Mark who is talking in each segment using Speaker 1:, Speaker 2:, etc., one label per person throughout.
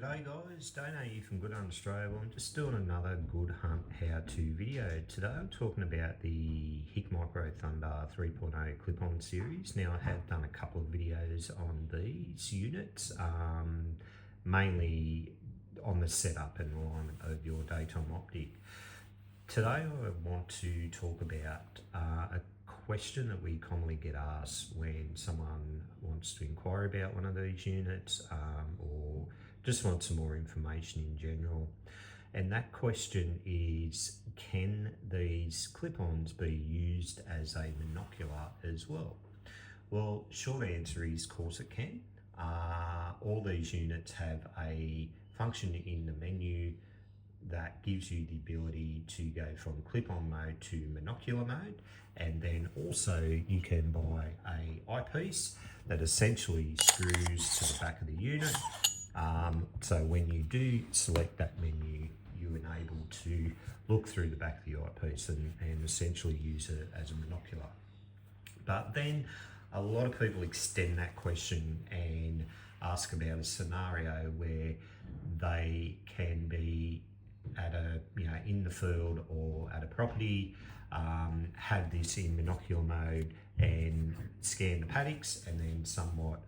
Speaker 1: G'day guys, Dana here from Good Hunt Australia. I'm just doing another Good Hunt how-to video. Today I'm talking about the Hikmicro Thunder 3.0 clip-on series. Now I have done a couple of videos on these units, mainly on the setup and alignment of your daytime optic. Today I want to talk about a question that we commonly get asked when someone wants to inquire about one of these units or just want some more information in general. And that question is, can these clip-ons be used as a monocular as well? Well, short answer is, of course it can. All these units have a function in the menu that gives you the ability to go from clip-on mode to monocular mode, and then also you can buy a eyepiece that essentially screws to the back of the unit. So when you do select that menu, you're enabled to look through the back of the eyepiece and essentially use it as a monocular. But then a lot of people extend that question and ask about a scenario where they can be at a, in the field or at a property, have this in monocular mode and scan the paddocks, and then somewhat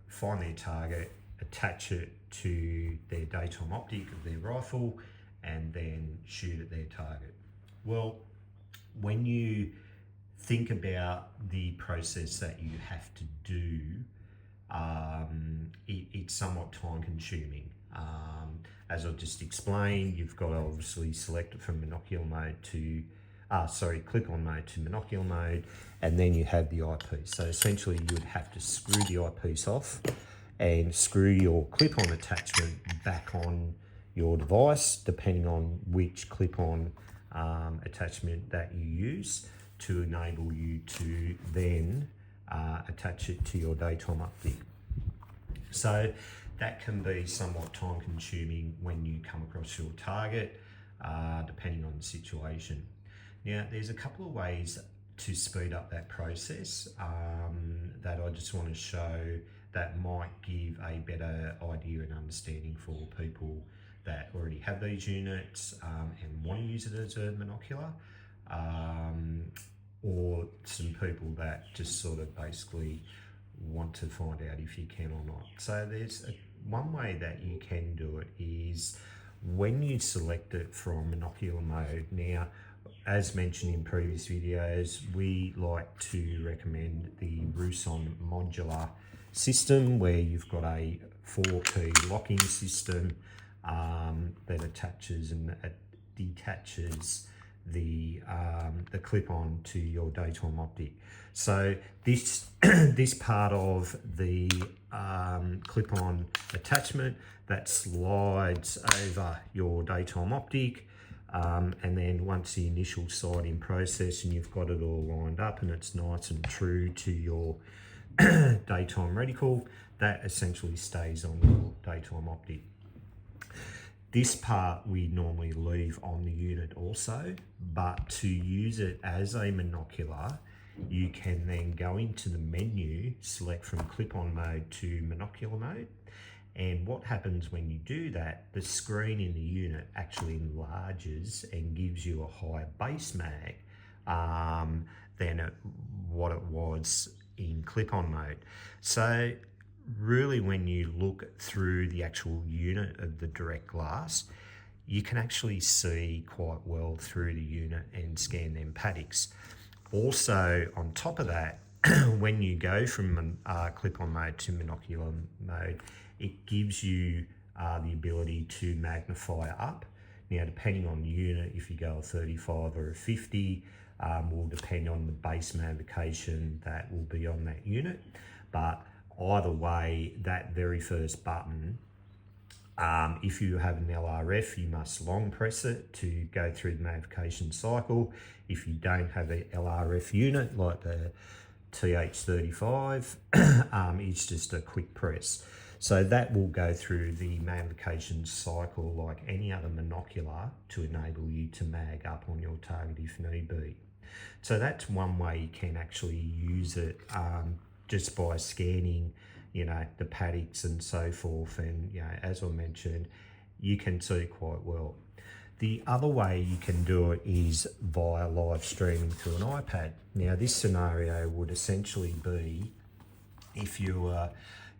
Speaker 1: find their target, attach it to their daytime optic of their rifle, and then shoot at their target. Well, when you think about the process that you have to do, it's somewhat time consuming. As I've just explained, you've got to obviously select it from monocular mode to, clip-on mode to monocular mode, and then you have the eyepiece. So essentially you would have to screw the eyepiece off and screw your clip-on attachment back on your device, depending on which clip-on attachment that you use, to enable you to then attach it to your daytime optic. So that can be somewhat time consuming when you come across your target, depending on the situation. Now, there's a couple of ways to speed up that process that I just want to show that might give a better idea and understanding for people that already have these units and want to use it as a monocular, or some people that just sort of basically want to find out if you can or not. So there's one way that you can do it is when you select it from monocular mode. Now, as mentioned in previous videos, we like to recommend the Ruson modular system, where you've got a 4-key locking system that attaches and detaches the clip-on to your daytime optic. So this this part of the clip-on attachment that slides over your daytime optic, and then once the initial sliding process and you've got it all lined up and it's nice and true to your daytime reticle, that essentially stays on your daytime optic. This part we normally leave on the unit also, but to use it as a monocular, you can then go into the menu, select from clip-on mode to monocular mode, and what happens when you do that, the screen in the unit actually enlarges and gives you a higher base mag than what it was in clip-on mode. So really, when you look through the actual unit of the direct glass, you can actually see quite well through the unit and scan them paddocks. Also, on top of that, when you go from clip-on mode to monocular mode, it gives you the ability to magnify up. Now, depending on the unit, if you go a 35 or a 50, will depend on the base magnification that will be on that unit. But either way, that very first button, if you have an LRF, you must long press it to go through the magnification cycle. If you don't have an LRF unit like the TH35, it's just a quick press. So that will go through the magnification cycle like any other monocular to enable you to mag up on your target if need be. So that's one way you can actually use it, just by scanning you know, the paddocks and so forth. And, you know, as I mentioned, you can see quite well. The other way you can do it is via live streaming through an iPad. Now, this scenario would essentially be if you were,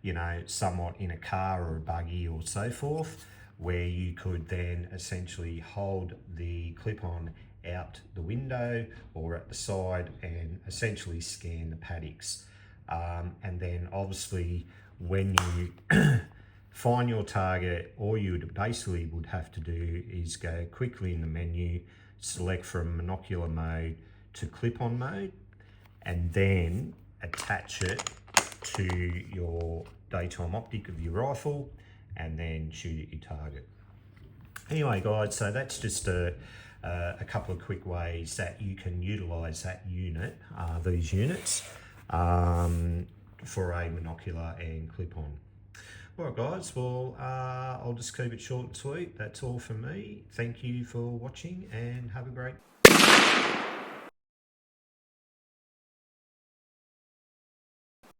Speaker 1: you know, somewhat in a car or a buggy or so forth, where you could then essentially hold the clip-on out the window or at the side and essentially scan the paddocks. And then obviously when you find your target, all you basically would have to do is go quickly in the menu, select from monocular mode to clip-on mode, and then attach it to your daytime optic of your rifle and then shoot at your target. Anyway guys, so that's just a couple of quick ways that you can utilize that unit, these units, for a monocular and clip-on. Alright guys, well I'll just keep it short and sweet. That's all from me. Thank you for watching and have a great